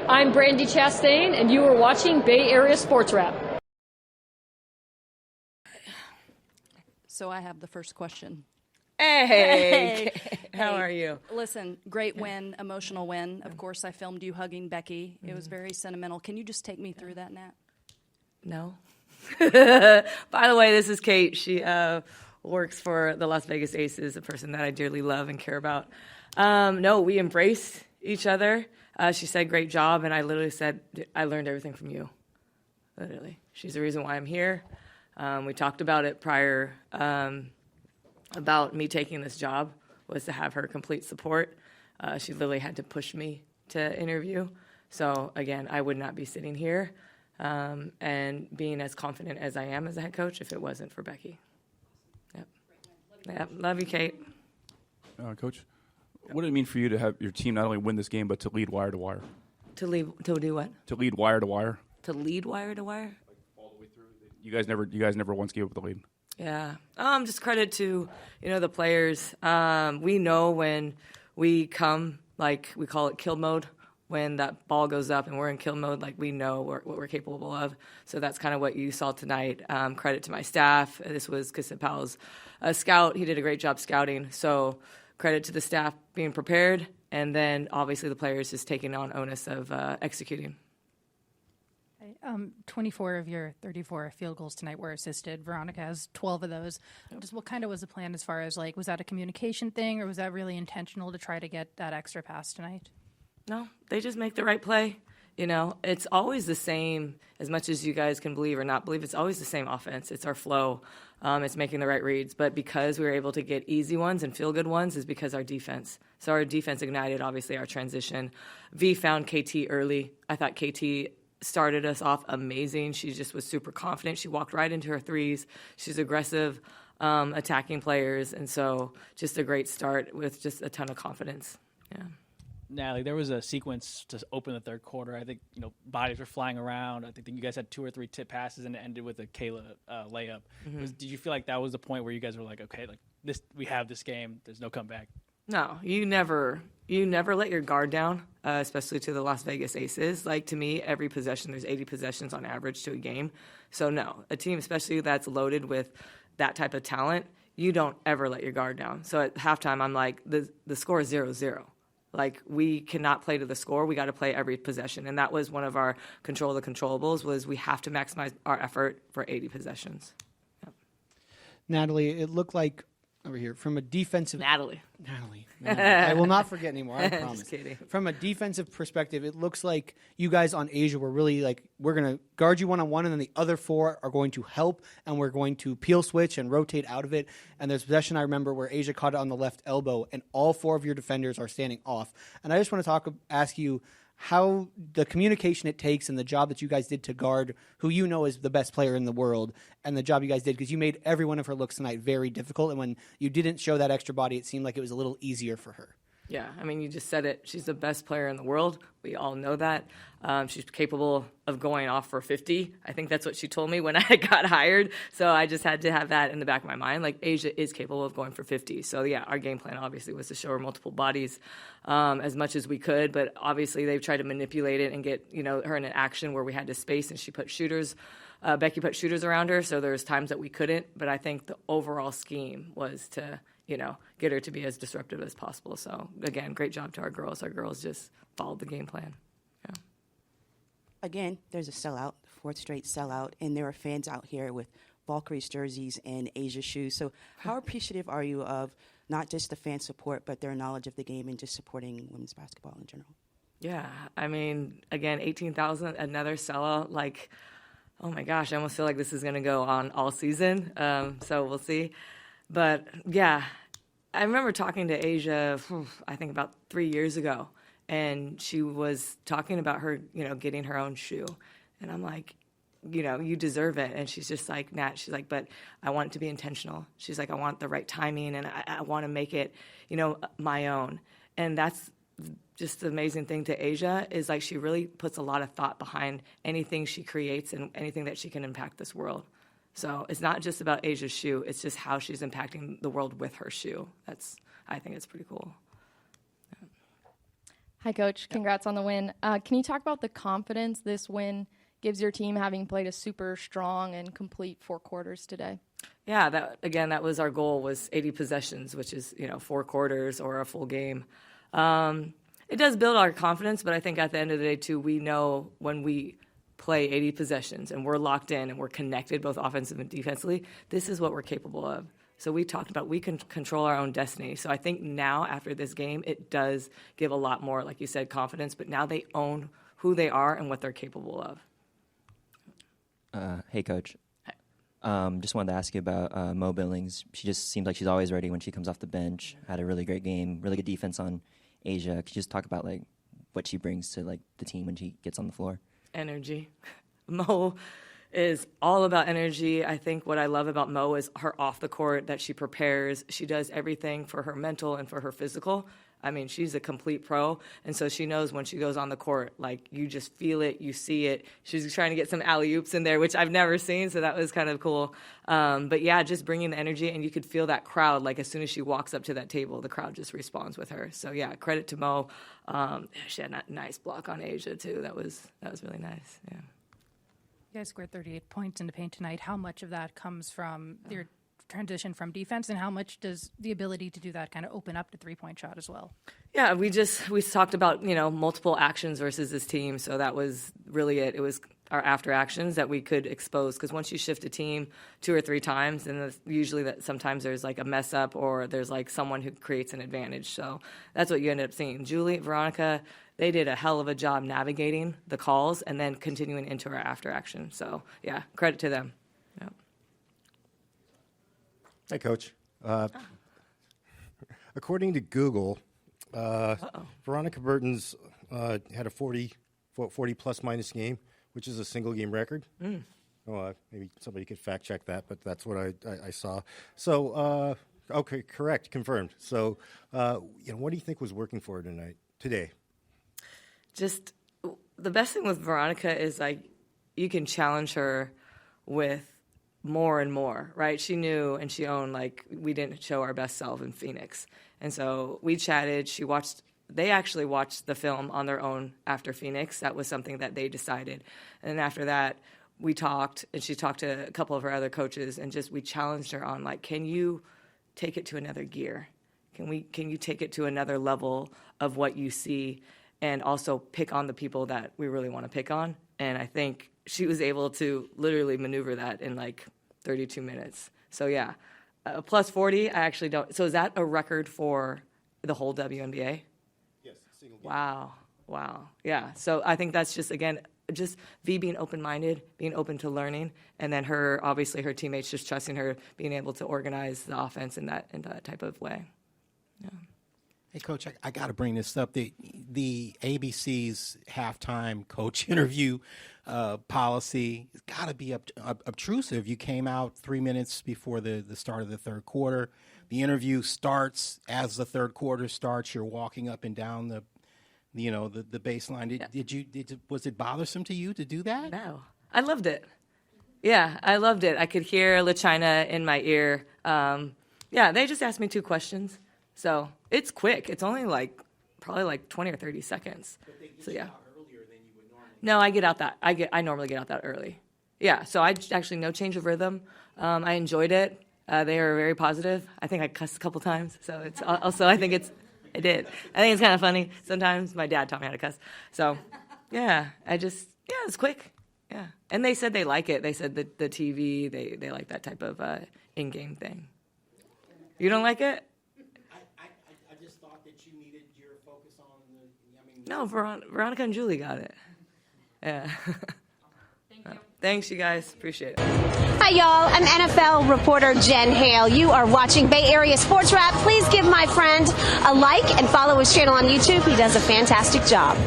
I'm Brandy Chastain, and you are watching Bay Area Sports Wrap. So I have the first question. Hey. How are you? Listen, great win, emotional win. Of course, I filmed you hugging Becky. It was very sentimental. Can you just take me through that, Nat? No. By the way, this is Kate. She works for the Las Vegas Aces, a person that I dearly love and care about. No, we embraced each other. She said, great job, and I literally said, I learned everything from you. Literally. She's the reason why I'm here. We talked about it prior, about me taking this job, was to have her complete support. She literally had to push me to interview. So, again, I would not be sitting here and being as confident as I am as a head coach if it wasn't for Becky. Yep. Love you, Kate. Coach, what did it mean for you to have your team not only win this game, but to lead wire to wire? To do what? To lead wire to wire. To lead wire to wire? Like all the way through. You guys never once gave up the lead. Yeah. Just credit to, the players. We know when we come, like we call it kill mode, when that ball goes up and we're in kill mode, like we know what we're capable of. So that's kind of what you saw tonight. Credit to my staff. This was Kasip Powell's scout. He did a great job scouting. So credit to the staff being prepared. And then obviously the players just taking on onus of executing. 24 of your 34 field goals tonight were assisted. Veronica has 12 of those. Just what kind of was the plan as far as, was that a communication thing, or was that really intentional to try to get that extra pass tonight? No, they just make the right play. It's always the same, as much as you guys can believe or not believe, it's always the same offense. It's our flow. It's making the right reads. But because we were able to get easy ones and feel good ones is because our defense. So our defense ignited, obviously, our transition. V found KT early. I thought KT started us off amazing. She just was super confident. She walked right into her threes. She's aggressive, attacking players. And so just a great start with just a ton of confidence. Yeah. Natalie, there was a sequence to open the third quarter. I think, bodies were flying around. I think you guys had 2 or 3 tip passes and it ended with a Kayla layup. Mm-hmm. Did you feel like that was the point where you guys were like, okay, this, we have this game. There's no comeback? No, you never let your guard down, especially to the Las Vegas Aces. Like, to me, every possession, there's 80 possessions on average to a game. So, no, a team, especially that's loaded with that type of talent, you don't ever let your guard down. So at halftime, I'm like, the score is 0-0. Like, we cannot play to the score. We got to play every possession. And that was one of our control the controllables, was we have to maximize our effort for 80 possessions. Yep. Natalie, it looked like over here from a defensive Natalie. I will not forget anymore, I promise. Just kidding. From a defensive perspective, it looks like you guys on Asia were really we're going to guard you one-on-one, and then the other 4 are going to help, and we're going to peel switch and rotate out of it. And there's possession I remember where Asia caught it on the left elbow, and all 4 of your defenders are standing off. And I just want to ask you how the communication it takes and the job that you guys did to guard who is the best player in the world, and the job you guys did, because you made every one of her looks tonight very difficult, and when you didn't show that extra body, it seemed like it was a little easier for her. Yeah, I mean, you just said it. She's the best player in the world. We all know that. She's capable of going off for 50. I think that's what she told me when I got hired. So I just had to have that in the back of my mind. Like, Asia is capable of going for 50. So, yeah, our game plan obviously was to show her multiple bodies as much as we could. But obviously they've tried to manipulate it and get, her in an action where we had to space, and she put shooters. Becky put shooters around her, so there's times that we couldn't. But I think the overall scheme was to get her to be as disruptive as possible. So, again, great job to our girls. Our girls just followed the game plan. Yeah. Again, there's a sellout, 4th straight sellout, and there are fans out here with Valkyries jerseys and Asia shoes. So how appreciative are you of not just the fan support, but their knowledge of the game and just supporting women's basketball in general? Yeah, I mean, again, 18,000, another sellout. Like, oh, my gosh, I almost feel like this is going to go on all season. So we'll see. But, yeah, I remember talking to Asia, I think about 3 years ago, and she was talking about her, getting her own shoe. And I'm like, you deserve it. And she's just like, Nat, she's like, but I want it to be intentional. She's like, I want the right timing, and I want to make it, my own. And that's just the amazing thing to Asia, is like she really puts a lot of thought behind anything she creates and anything that she can impact this world. So it's not just about Asia's shoe, it's just how she's impacting the world with her shoe. I think it's pretty cool. Yeah. Hi, Coach. Congrats on the win. Can you talk about the confidence this win gives your team, having played a super strong and complete 4 quarters today? Yeah, that was our goal, was 80 possessions, which is 4 quarters or a full game. It does build our confidence, but I think at the end of the day, too, we know when we play 80 possessions and we're locked in and we're connected both offensively and defensively, this is what we're capable of. So we talked about we can control our own destiny. So I think now after this game, it does give a lot more, like you said, confidence, but now they own who they are and what they're capable of. Hey, Coach. Just wanted to ask you about Mo Billings. She just seems like she's always ready when she comes off the bench. Had a really great game, really good defense on Asia. Could you just talk about what she brings to the team when she gets on the floor? Energy. Mo is all about energy. I think what I love about Mo is her off the court, that she prepares. She does everything for her mental and for her physical. I mean, she's a complete pro, and so she knows when she goes on the court, you just feel it, you see it. She's trying to get some alley-oops in there, which I've never seen, so that was kind of cool. But yeah, just bringing the energy, and you could feel that crowd. As soon as she walks up to that table, the crowd just responds with her. So yeah, credit to Mo. She had a nice block on Asia too. That was really nice. Yeah. You guys scored 38 points in the paint tonight. How much of that comes from your transition from defense, and how much does the ability to do that kind of open up the three-point shot as well? Yeah, we talked about, multiple actions versus this team, so that was really it. It was our after actions that we could expose, because once you shift a team 2 or 3 times, and usually that sometimes there's a mess up or there's someone who creates an advantage. So that's what you end up seeing. Julie, Veronica, they did a hell of a job navigating the calls and then continuing into our after action. So yeah, credit to them. Yep. Hey, Coach. According to Google, Veronica Burton's had a 40 plus minus game, which is a single game record. Maybe somebody could fact check that, but that's what I saw. So, okay, correct, confirmed. So, what do you think was working for her today? Just the best thing with Veronica is you can challenge her with more and more, right? She knew and she owned we didn't show our best self in Phoenix. And so we chatted. They actually watched the film on their own after Phoenix. That was something that they decided. And then after that, we talked, and she talked to a couple of her other coaches, and we challenged her on can you take it to another gear? Can you take it to another level of what you see, and also pick on the people that we really want to pick on? And I think she was able to literally maneuver that in 32 minutes. So yeah, plus 40, I actually don't. So is that a record for the whole WNBA? Yes, single game. Wow. Yeah, so I think that's just V being open-minded, being open to learning, and then obviously her teammates just trusting her, being able to organize the offense in that type of way. Yeah. Hey, Coach, I got to bring this up. The ABC's halftime coach interview policy has got to be obtrusive. You came out 3 minutes before the start of the third quarter. The interview starts as the third quarter starts. You're walking up and down the baseline. Was it bothersome to you to do that? No, I loved it. Yeah, I loved it. I could hear LaChina in my ear. They just asked me 2 questions. So it's quick. It's only probably 20 or 30 seconds. But they get so you yeah. out earlier than you would normally. No, I normally get out that early. Yeah. So I actually no change of rhythm. I enjoyed it. They were very positive. I think I cussed a couple times. So it's also I think I did. I think it's kind of funny. Sometimes my dad taught me how to cuss. So yeah, it's quick. Yeah. And they said they like it. They said that the TV, they like that type of in-game thing. You don't like it? I just thought that you needed your focus on No, Veronica and Julie got it. Yeah. Thank you. Thanks, you guys. Appreciate it. Hi, y'all. I'm NFL reporter Jen Hale. You are watching Bay Area Sports Wrap. Please give my friend a like and follow his channel on YouTube. He does a fantastic job.